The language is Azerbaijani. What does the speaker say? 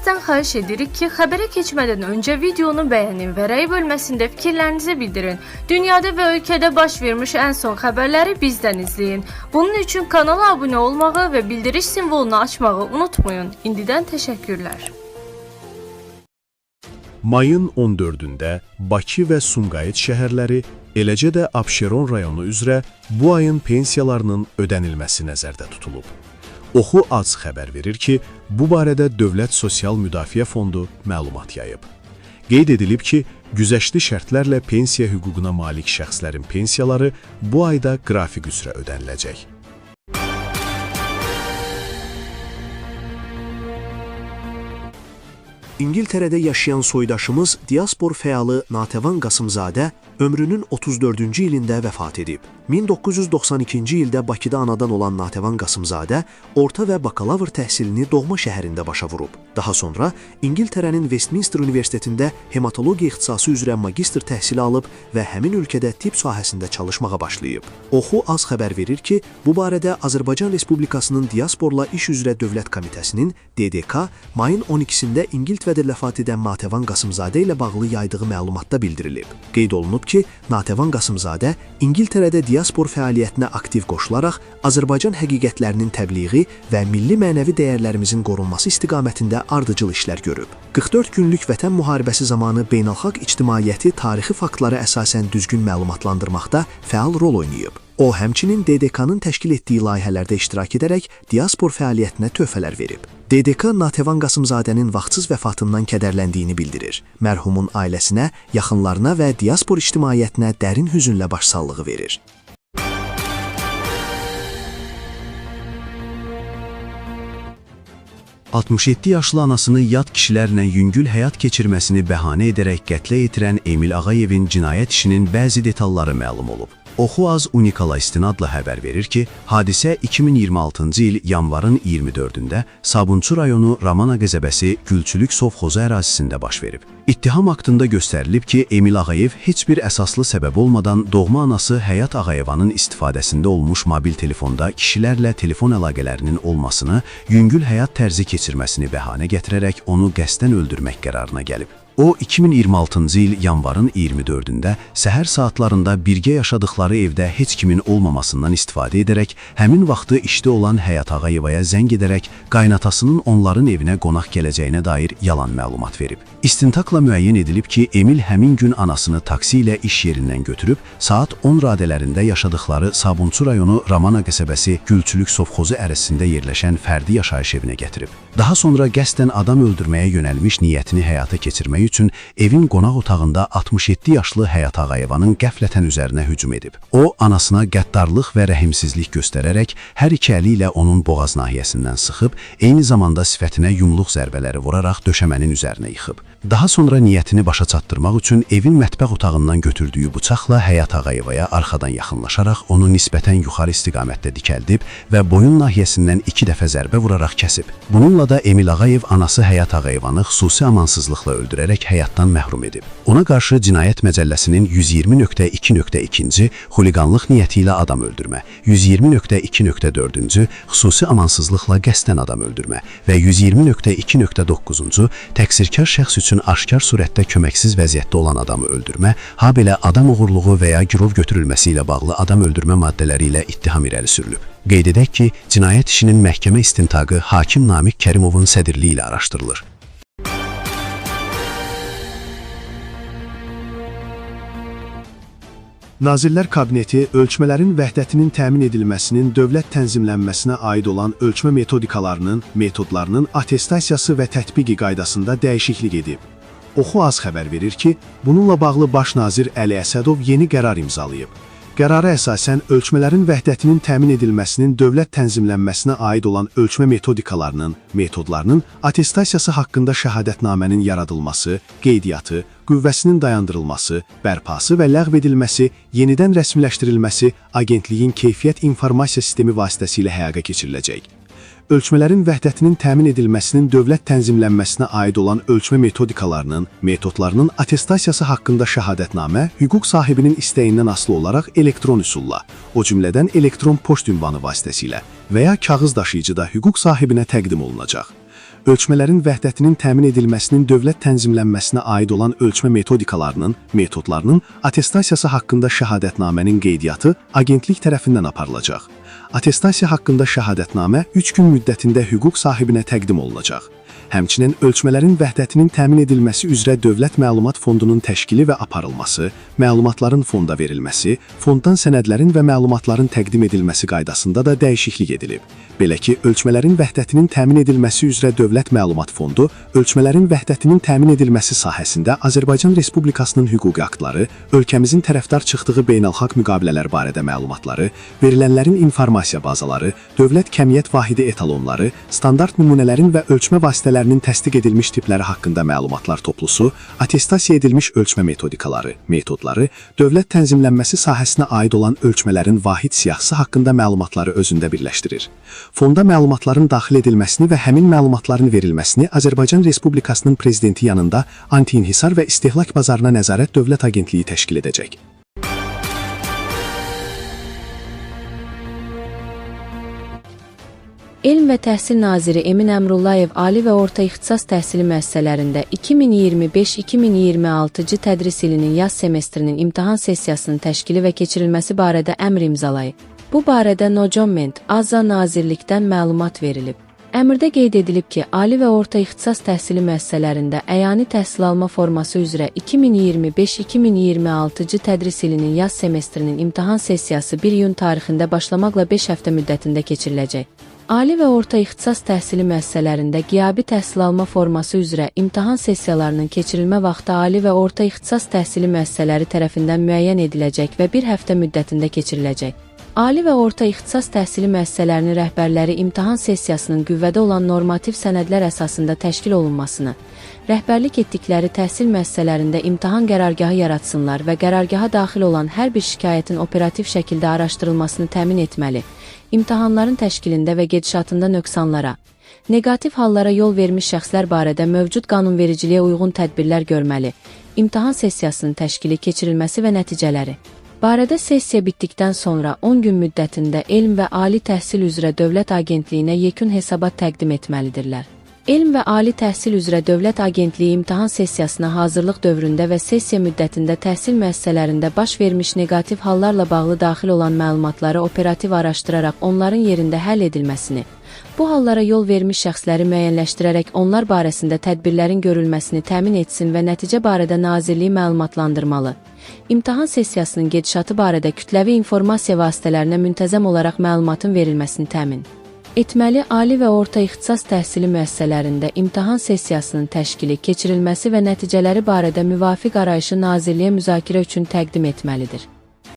Sizdən xahiş edirik ki, xəbərə keçmədən öncə videonu bəyənin və rəy bölməsində fikirlərinizi bildirin. Dünyada və ölkədə baş vermiş ən son xəbərləri bizdən izləyin. Bunun üçün kanala abunə olmağı və bildiriş simvolunu açmağı unutmayın. İndidən təşəkkürlər. Mayın 14-də Bakı və Sumqayıt şəhərləri, eləcə də Abşeron rayonu üzrə bu ayın pensiyalarının ödənilməsi nəzərdə tutulub. Oxu Az xəbər verir ki, bu barədə Dövlət Sosial Müdafiə Fondu məlumat yayıb. Qeyd edilib ki, güzəştli şərtlərlə pensiya hüququna malik şəxslərin pensiyaları bu ayda qrafik üzrə ödəniləcək. İngiltərədə yaşayan soydaşımız diaspor fəalı Natəvan Qasımzadə ömrünün 34-cü ilində vəfat edib. 1992-ci ildə Bakıda anadan olan Natəvan Qasımzadə orta və bakalavr təhsilini doğma şəhərində başa vurub. Daha sonra İngiltərənin Westminster Universitetində hematologiya ixtisası üzrə magistr təhsili alıb və həmin ölkədə tibb sahəsində çalışmağa başlayıb. Oxu Az xəbər verir ki, bu barədə Azərbaycan Respublikasının Diasporla İş üzrə Dövlət Komitəsinin DDK mayın 12-sində İngiltərədə vəfat edən Natəvan Qasımzadə ilə bağlı yaydığı məlumatda bildirilib. Qeyd olunub ki, Natəvan Qasımzadə İngiltərədə diaspor fəaliyyətinə aktiv qoşularaq Azərbaycan həqiqətlərinin təbliği və milli mənəvi dəyərlərimizin qorunması istiqamətində ardıcıl işlər görüb. 44 günlük Vətən müharibəsi zamanı beynəlxalq ictimaiyyəti tarixi faktlara əsasən düzgün məlumatlandırmaqda fəal rol oynayıb. O, həmçinin DDK-nın təşkil etdiyi layihələrdə iştirak edərək diaspor fəaliyyətinə töhfələr verib. DDK Natəvan Qasımzadənin vaxtsız vəfatından kədərləndiyini bildirir. Mərhumun ailəsinə, yaxınlarına və diaspor ictimaiyyətinə dərin hüzünlə başsağlığı verir. ...67 yaşlı anasını yad kişilərlə yüngül həyat keçirməsini bəhanə edərək qətlə yetirən Emil Ağayevin cinayət işinin bəzi detalları məlum olub. Oxu Az Unikala istinadla xəbər verir ki, hadisə 2026-cı il yanvarın 24-də Sabunçu rayonu Ramana qəzəbəsi Gülçülük sovxozu ərazisində baş verib. İttiham aktında göstərilib ki, Emil Ağayev heç bir əsaslı səbəb olmadan doğma anası Həyat Ağayevanın istifadəsində olmuş mobil telefonda kişilərlə telefon əlaqələrinin olmasını, yüngül həyat tərzi keçirməsini bəhanə gətirərək onu qəsdən öldürmək qərarına gəlib. O, 2026-cı il yanvarın 24-də səhər saatlarında birgə yaşadıkları evdə heç kimin olmamasından istifadə edərək, həmin vaxtı işdə olan Həyat Ağayevaya zəng edərək qaynatasının onların evinə qonaq gələcəyinə dair yalan məlumat verib. İstintaqla müəyyən edilib ki, Emil həmin gün anasını taksi ilə iş yerindən götürüb, saat 10 radələrində yaşadıkları Sabunçu rayonu Ramana qəsəbəsi Gülçülük sovxozu ərazisində yerləşən fərdi yaşayış evinə gətirib. Daha sonra qəsdən adam öldürməyə yönəlmiş niyyətini həyata keçirmək üçün evin qonaq otağında 67 yaşlı Həyat Ağayevanın qəflətən üzərinə hücum edib. O, anasına qəddarlıq və rəhimsizlik göstərərək hər iki əli ilə onun boğaz nahiyəsindən sıxıb, eyni zamanda sifətinə yumluq zərbələri vuraraq döşəmənin üzərinə yıxıb. Daha sonra niyyətini başa çatdırmaq üçün evin mətbəx otağından götürdüyü bıçaqla Həyat Ağayevaya arxadan yaxınlaşaraq onu nisbətən yuxarı istiqamətdə dikəldib və boyun nahiyəsindən 2 dəfə zərbə vuraraq kəsib. Bununla da Emil Ağayev anası Həyat Ağayevanı xüsusi amansızlıqla öldürərək həyatdan məhrum edib. Ona qarşı Cinayət Məcəlləsinin 120.2.2-ci xuliqanlıq niyyəti ilə adam öldürmə, 120.2.4-cü xüsusi amansızlıqla qəsdən adam öldürmə və 120.2.9-cu təqsirkar şəxs üçün aşkar surətdə köməksiz vəziyyətdə olan adamı öldürmə, habelə adam oğurluğu və ya girov götürülməsi ilə bağlı adam öldürmə maddələri ilə ittiham irəli sürülüb. Qeyd edək ki, cinayət işinin məhkəmə istintaqı hakim Namiq Kərimovun sədrliyi ilə araşdırılır. Nazirlər Kabineti ölçmələrin vəhdətinin təmin edilməsinin dövlət tənzimlənməsinə aid olan ölçmə metodlarının attestasiyası və tətbiqi qaydasında dəyişiklik edib. Oxu Az xəbər verir ki, bununla bağlı Baş nazir Əli Əsədov yeni qərar imzalayıb. Qərara əsasən ölçmələrin vəhdətinin təmin edilməsinin dövlət tənzimlənməsinə aid olan ölçmə metodlarının attestasiyası haqqında şəhadətnamənin yaradılması, qeydiyyatı, qüvvəsinin dayandırılması, bərpası və ləğv edilməsi, yenidən rəsmiləşdirilməsi Agentliyin keyfiyyət informasiya sistemi vasitəsilə həyata keçiriləcək. Ölçmələrin vəhdətinin təmin edilməsinin dövlət tənzimlənməsinə aid olan ölçmə metodlarının attestasiyası haqqında şəhadətnamə hüquq sahibinin istəyindən asılı olaraq elektron üsulla, o cümlədən elektron poçt ünvanı vasitəsilə və ya kağız daşıyıcıda hüquq sahibinə təqdim olunacaq. ölçmələrin vəhdətinin təmin edilməsinin dövlət tənzimlənməsinə aid olan ölçmə metodlarının attestasiyası haqqında şəhadətnamənin qeydiyyatı agentlik tərəfindən aparılacaq. Attestasiya haqqında şəhadətnamə 3 gün müddətində hüquq sahibinə təqdim olunacaq. Həmçinin ölçmələrin vəhdətinin təmin edilməsi üzrə Dövlət Məlumat Fondunun təşkili və aparılması, məlumatların fonda verilməsi, fonddan sənədlərin və məlumatların təqdim edilməsi qaydasında da dəyişiklik edilib. Belə ki, ölçmələrin vəhdətinin təmin edilməsi üzrə Dövlət Məlumat Fondu ölçmələrin vəhdətinin təmin edilməsi sahəsində Azərbaycan Respublikasının hüquqi aktları, ölkəmizin tərəfdar çıxdığı beynəlxalq müqavilələr barədə məlumatları, verilənlərin informasiya bazaları, dövlət kəmiyyət vahidi etalonları, standart nümunələrin və ölçmə vasitələrinin təsdiq edilmiş tipləri haqqında məlumatlar toplusu, attestasiya edilmiş ölçmə metodları, dövlət tənzimlənməsi sahəsinə aid olan ölçmələrin vahid siyahısı haqqında məlumatları özündə birləşdirir. Fonda məlumatların daxil edilməsini və həmin məlumatların verilməsini Azərbaycan Respublikasının prezidenti yanında Anti-İnhisar və İstehlak Bazarına Nəzarət Dövlət Agentliyi təşkil edəcək. Elm və Təhsil Naziri Emin Əmrullayev ali və orta ixtisas təhsili müəssisələrində 2025-2026-cı tədris ilinin yaz semestrinin imtahan sessiyasının təşkili və keçirilməsi barədə əmr imzalayıb. Bu barədə Nocoment Azza Nazirlikdən məlumat verilib. Əmrdə qeyd edilib ki, ali və orta ixtisas təhsili müəssisələrində əyani təhsil alma forması üzrə 2025-2026-cı tədris ilinin yaz semestrinin imtahan sessiyası 1 iyun tarixində başlamaqla 5 həftə müddətində keçiriləcək. Ali və orta ixtisas təhsili müəssisələrində qiyabi təhsil alma forması üzrə imtahan sessiyalarının keçirilmə vaxtı ali və orta ixtisas təhsili müəssisələri tərəfindən müəyyən ediləcək və 1 həftə müddətində keçiriləcək. Ali və orta ixtisas təhsili müəssisələrinin rəhbərləri imtahan sessiyasının qüvvədə olan normativ sənədlər əsasında təşkil olunmasını, rəhbərlik etdikləri təhsil müəssisələrində imtahan qərargahı yaratsınlar və qərargaha daxil olan hər bir şikayətin operativ şəkildə araşdırılmasını təmin etməli, imtahanların təşkilində və gedişatında nöqsanlara, neqativ hallara yol vermiş şəxslər barədə mövcud qanunvericiliyə uyğun tədbirlər görməli, imtahan sessiyasının təşkili, keçirilməsi və nəticələri barədə sessiya bitdikdən sonra 10 gün müddətində elm və ali təhsil üzrə Dövlət Agentliyinə yekun hesabat təqdim etməlidirlər. Elm və ali təhsil üzrə Dövlət Agentliyi imtahan sessiyasına hazırlıq dövründə və sessiya müddətində təhsil müəssisələrində baş vermiş neqativ hallarla bağlı daxil olan məlumatları operativ araşdıraraq onların yerində həll edilməsini, bu hallara yol vermiş şəxsləri müəyyənləşdirərək onlar barəsində tədbirlərin görülməsini təmin etsin və nəticə barədə Nazirliyi məlumatlandırmalı. İmtahan sessiyasının gedişatı barədə kütləvi informasiya vasitələrinə müntəzəm olaraq məlumatın verilməsini təmin etməli. Ali və orta ixtisas təhsili müəssisələrində imtahan sessiyasının təşkili, keçirilməsi və nəticələri barədə müvafiq arayışı Nazirliyə müzakirə üçün təqdim etməlidir.